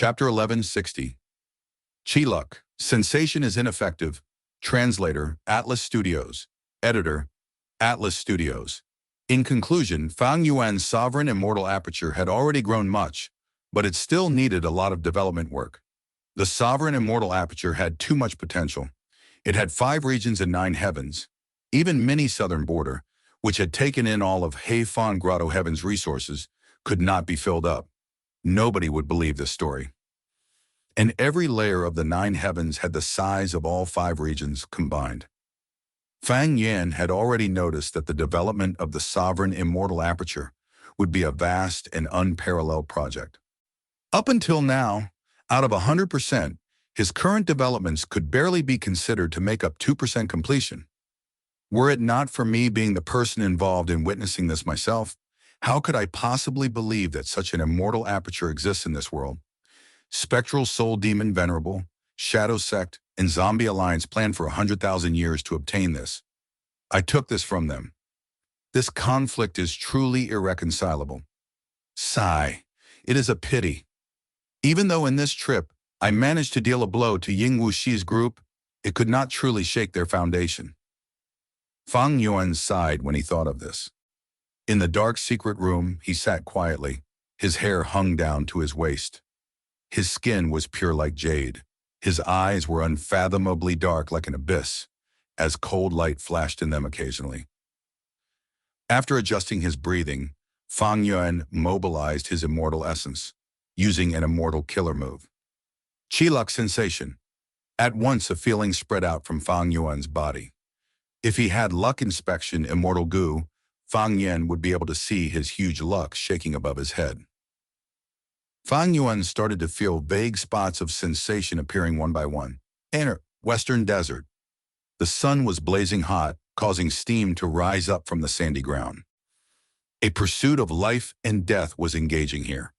Chapter 1160. Chiluk. Sensation is ineffective. Translator, Atlas Studios. Editor, Atlas Studios. In conclusion, Fang Yuan's sovereign immortal aperture had already grown much, but it still needed a lot of development work. The sovereign immortal aperture had too much potential. It had 5 regions and 9 heavens. Even mini-southern border, which had taken in all of Yafan Grotto Heaven's resources, could not be filled up. Nobody would believe this story. And every layer of the 9 heavens had the size of all 5 regions combined. Fang Yuan had already noticed that the development of the sovereign immortal aperture would be a vast and unparalleled project. Up until now, out of 100%, his current developments could barely be considered to make up 2% completion. Were it not for me being the person involved in witnessing this myself, how could I possibly believe that such an immortal aperture exists in this world? Spectral Soul Demon Venerable, Shadow Sect, and Zombie Alliance planned for 100,000 years to obtain this. I took this from them. This conflict is truly irreconcilable. Sigh. It is a pity. Even though in this trip, I managed to deal a blow to Ying Wuxi's group, it could not truly shake their foundation. Fang Yuan sighed when he thought of this. In the dark secret room, he sat quietly. His hair hung down to his waist. His skin was pure like jade. His eyes were unfathomably dark like an abyss, as cold light flashed in them occasionally. After adjusting his breathing, Fang Yuan mobilized his immortal essence, using an immortal killer move. Chiluk sensation. At once a feeling spread out from Fang Yuan's body. If he had luck inspection immortal goo, Fang Yuan would be able to see his huge luck shaking above his head. Fang Yuan started to feel vague spots of sensation appearing one by one. Enter Western Desert. The sun was blazing hot, causing steam to rise up from the sandy ground. A pursuit of life and death was engaging here.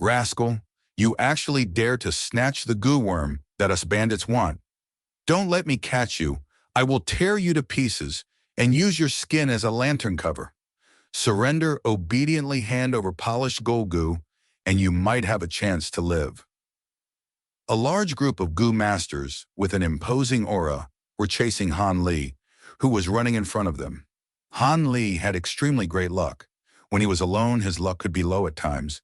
Rascal, you actually dare to snatch the goo worm that us bandits want. Don't let me catch you. I will tear you to pieces and use your skin as a lantern cover. Surrender, obediently hand over polished gold goo, and you might have a chance to live. A large group of goo masters with an imposing aura were chasing Han Li, who was running in front of them. Han Li had extremely great luck. When he was alone, his luck could be low at times,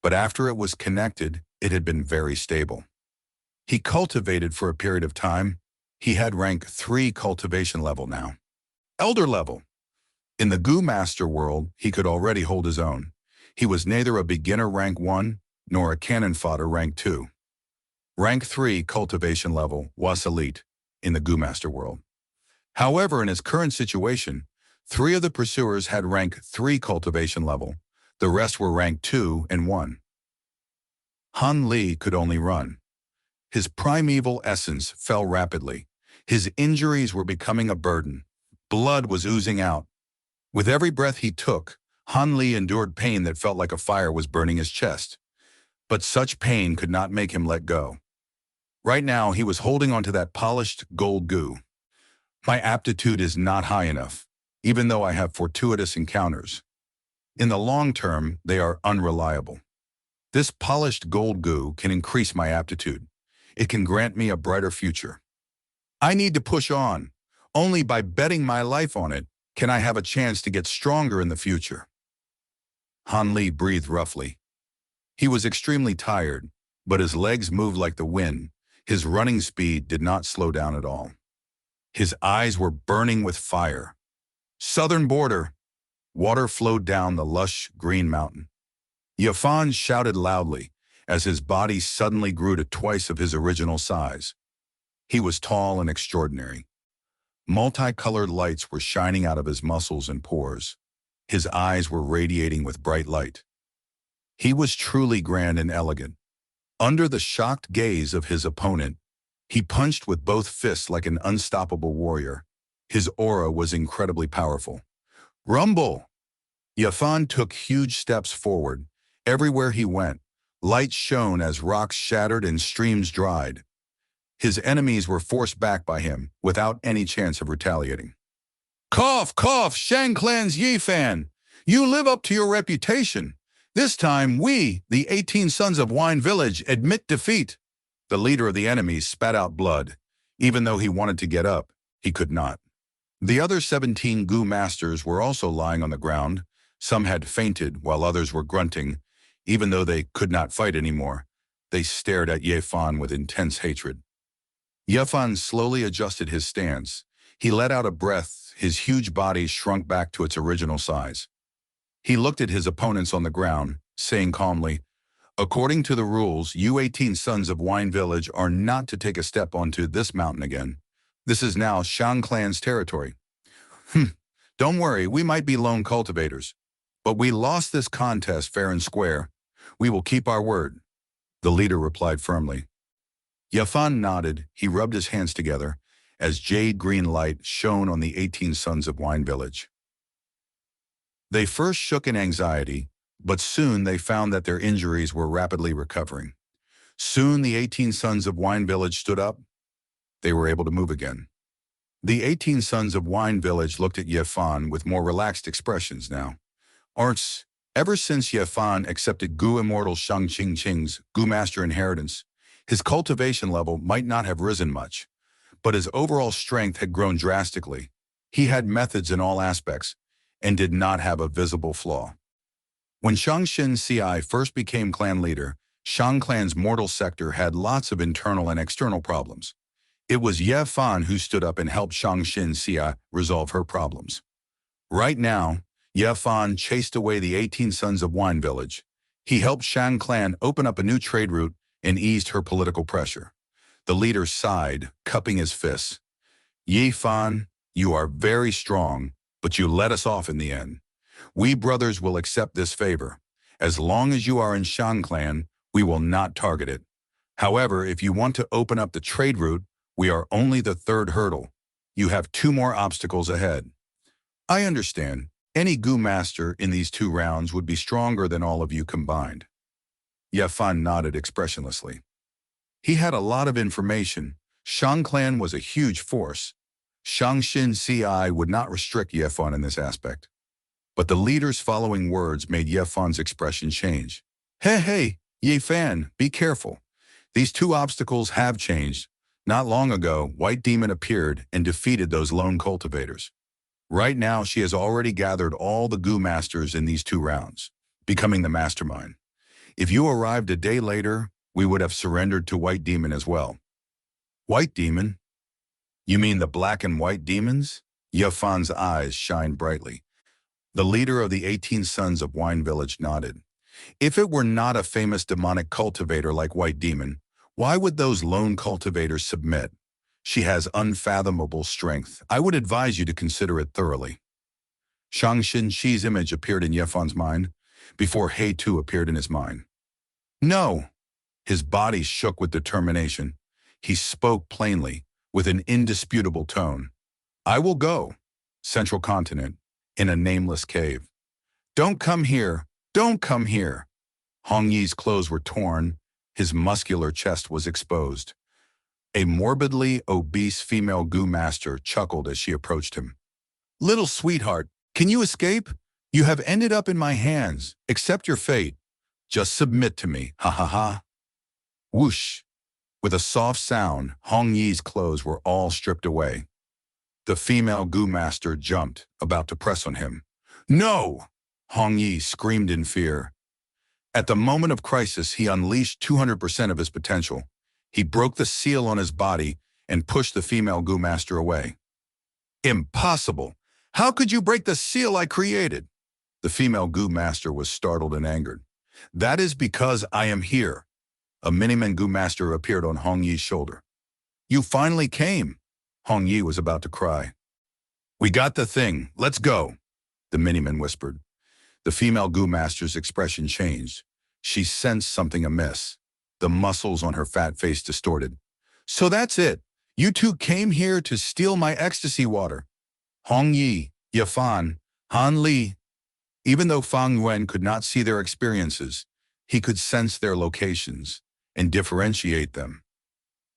but after it was connected, it had been very stable. He cultivated for a period of time. He had rank 3 cultivation level now. Elder level. In the Goo Master world, he could already hold his own. He was neither a beginner rank 1 nor a cannon fodder rank 2. Rank 3 cultivation level was elite in the Goo Master world. However, in his current situation, 3 of the pursuers had rank 3 cultivation level. The rest were rank 2 and 1. Han Li could only run. His primeval essence fell rapidly. His injuries were becoming a burden. Blood was oozing out. With every breath he took, Han Li endured pain that felt like a fire was burning his chest. But such pain could not make him let go. Right now, he was holding onto that polished gold goo. My aptitude is not high enough, even though I have fortuitous encounters. In the long term, they are unreliable. This polished gold goo can increase my aptitude. It can grant me a brighter future. I need to push on. Only by betting my life on it can I have a chance to get stronger in the future. Han Li breathed roughly. He was extremely tired, but his legs moved like the wind. His running speed did not slow down at all. His eyes were burning with fire. Southern border. Water flowed down the lush green mountain. Yafan shouted loudly as his body suddenly grew to twice of his original size. He was tall and extraordinary. Multicolored lights were shining out of his muscles and pores. His eyes were radiating with bright light. He was truly grand and elegant. Under the shocked gaze of his opponent, he punched with both fists like an unstoppable warrior. His aura was incredibly powerful. Rumble! Yafan took huge steps forward. Everywhere he went, light shone as rocks shattered and streams dried. His enemies were forced back by him without any chance of retaliating. Cough, cough, Shang Clan's Yafan! You live up to your reputation. This time, we, the 18 Sons of Wine Village, admit defeat. The leader of the enemies spat out blood. Even though he wanted to get up, he could not. The other 17 Gu masters were also lying on the ground. Some had fainted, while others were grunting. Even though they could not fight anymore, they stared at Yafan with intense hatred. Yafan slowly adjusted his stance. He let out a breath. His huge body shrunk back to its original size. He looked at his opponents on the ground, saying calmly, "According to the rules, you 18 Sons of Wine Village are not to take a step onto this mountain again. This is now Shang Clan's territory." Don't worry, we might be lone cultivators, but we lost this contest fair and square. We will keep our word," the leader replied firmly. Yafan nodded. He rubbed his hands together as jade-green light shone on the 18 Sons of Wine Village. They first shook in anxiety, but soon they found that their injuries were rapidly recovering. Soon the 18 Sons of Wine Village stood up. They were able to move again. The 18 Sons of Wine Village looked at Yafan with more relaxed expressions now. Arts, ever since Yafan accepted Gu Immortal Shang Qing's Gu Master inheritance, his cultivation level might not have risen much, but his overall strength had grown drastically. He had methods in all aspects and did not have a visible flaw. When Shangxin Ci first became clan leader, Shang Clan's mortal sector had lots of internal and external problems. It was Yafan who stood up and helped Shangxin Ci resolve her problems. Right now, Yafan chased away the 18 Sons of Wine Village. He helped Shang Clan open up a new trade route and eased her political pressure. The leader sighed, cupping his fists. "Yafan, you are very strong, but you let us off in the end. We brothers will accept this favor. As long as you are in Shang Clan, we will not target it. However, if you want to open up the trade route, we are only the third hurdle. You have 2 more obstacles ahead." "I understand. Any Gu Master in these 2 rounds would be stronger than all of you combined." Yafan nodded expressionlessly. He had a lot of information. Shang Clan was a huge force. Shangxin Ci would not restrict Yafan in this aspect. But the leader's following words made Yafan's expression change. Hey, Yafan, be careful. These 2 obstacles have changed. Not long ago, White Demon appeared and defeated those lone cultivators. Right now, she has already gathered all the Gu Masters in these 2 rounds, becoming the mastermind. If you arrived a day later, we would have surrendered to White Demon as well." "White Demon? You mean the black and white demons?" Yafan's eyes shined brightly. The leader of the 18 Sons of Wine Village nodded. "If it were not a famous demonic cultivator like White Demon, why would those lone cultivators submit? She has unfathomable strength. I would advise you to consider it thoroughly." Shangxin Shi's image appeared in Yafan's mind, before He Tu appeared in his mind. "No." His body shook with determination. He spoke plainly, with an indisputable tone. "I will go. Central Continent, in a nameless cave. Don't come here. Don't come here." Hong Yi's clothes were torn. His muscular chest was exposed. A morbidly obese female Gu Master chuckled as she approached him. "Little sweetheart, can you escape? You have ended up in my hands. Accept your fate. Just submit to me. Ha ha ha." Whoosh! With a soft sound, Hong Yi's clothes were all stripped away. The female Gu Master jumped, about to press on him. "No!" Hong Yi screamed in fear. At the moment of crisis, he unleashed 200% of his potential. He broke the seal on his body and pushed the female Gu Master away. "Impossible! How could you break the seal I created?" The female Gu Master was startled and angered. "That is because I am here." A Miniman Gu Master appeared on Hong Yi's shoulder. "You finally came." Hong Yi was about to cry. "We got the thing. Let's go," the Miniman whispered. The female Gu Master's expression changed. She sensed something amiss. The muscles on her fat face distorted. "So that's it. You 2 came here to steal my ecstasy water." Hong Yi, Yafan, Han Li. Even though Fang Yuan could not see their experiences, he could sense their locations and differentiate them.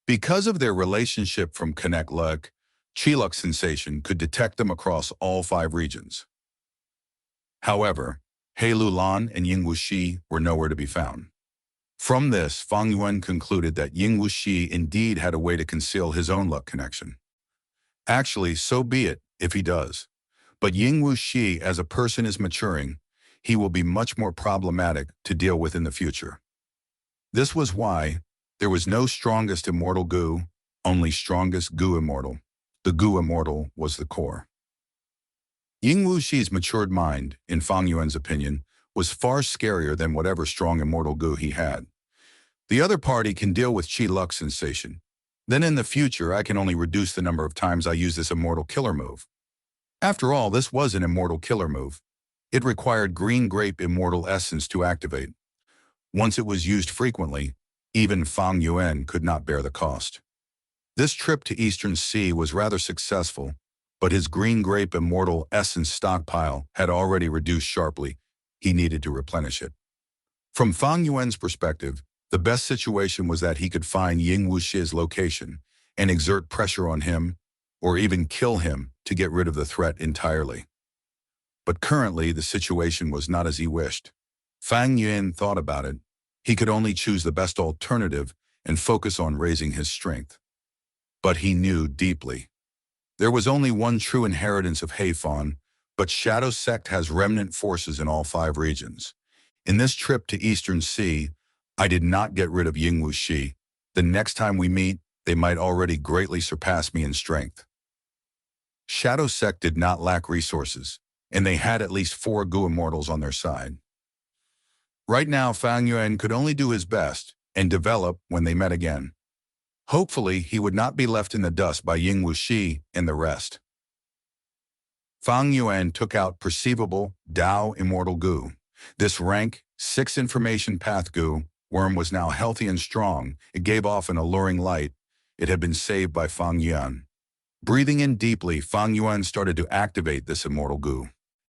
Because of their relationship from Connect Luck, Chiluk Sensation could detect them across all 5 regions. However, He Lulan and Ying Wuxi were nowhere to be found. From this, Fang Yuan concluded that Ying Wuxi indeed had a way to conceal his own luck connection. Actually, so be it, if he does. But Ying Wuxi, as a person, is maturing. He will be much more problematic to deal with in the future. This was why there was no strongest immortal gu, only strongest gu immortal. The gu immortal was the core. Ying Wuxi's matured mind, in Fang Yuan's opinion, was far scarier than whatever strong immortal gu he had. The other party can deal with chi luck sensation. Then in the future, I can only reduce the number of times I use this immortal killer move. After all, this was an immortal killer move. It required green grape immortal essence to activate. Once it was used frequently, even Fang Yuan could not bear the cost. This trip to Eastern Sea was rather successful, but his green grape immortal essence stockpile had already reduced sharply. He needed to replenish it. From Fang Yuan's perspective, the best situation was that he could find Ying Wuxi's location and exert pressure on him, or even kill him to get rid of the threat entirely. But currently, the situation was not as he wished. Fang Yuan thought about it. He could only choose the best alternative and focus on raising his strength. But he knew deeply. There was only one true inheritance of Yafan, but Shadow Sect has remnant forces in all 5 regions. In this trip to Eastern Sea, I did not get rid of Ying Wuxi. The next time we meet, they might already greatly surpass me in strength. Shadow Sect did not lack resources, and they had at least 4 gu immortals on their side. Right now, Fang Yuan could only do his best and develop when they met again. Hopefully, he would not be left in the dust by Ying Wuxi and the rest. Fang Yuan took out perceivable Dao Immortal Gu. This rank 6 information path Gu worm was now healthy and strong. It gave off an alluring light. It had been saved by Fang Yuan. Breathing in deeply, Fang Yuan started to activate this immortal Gu.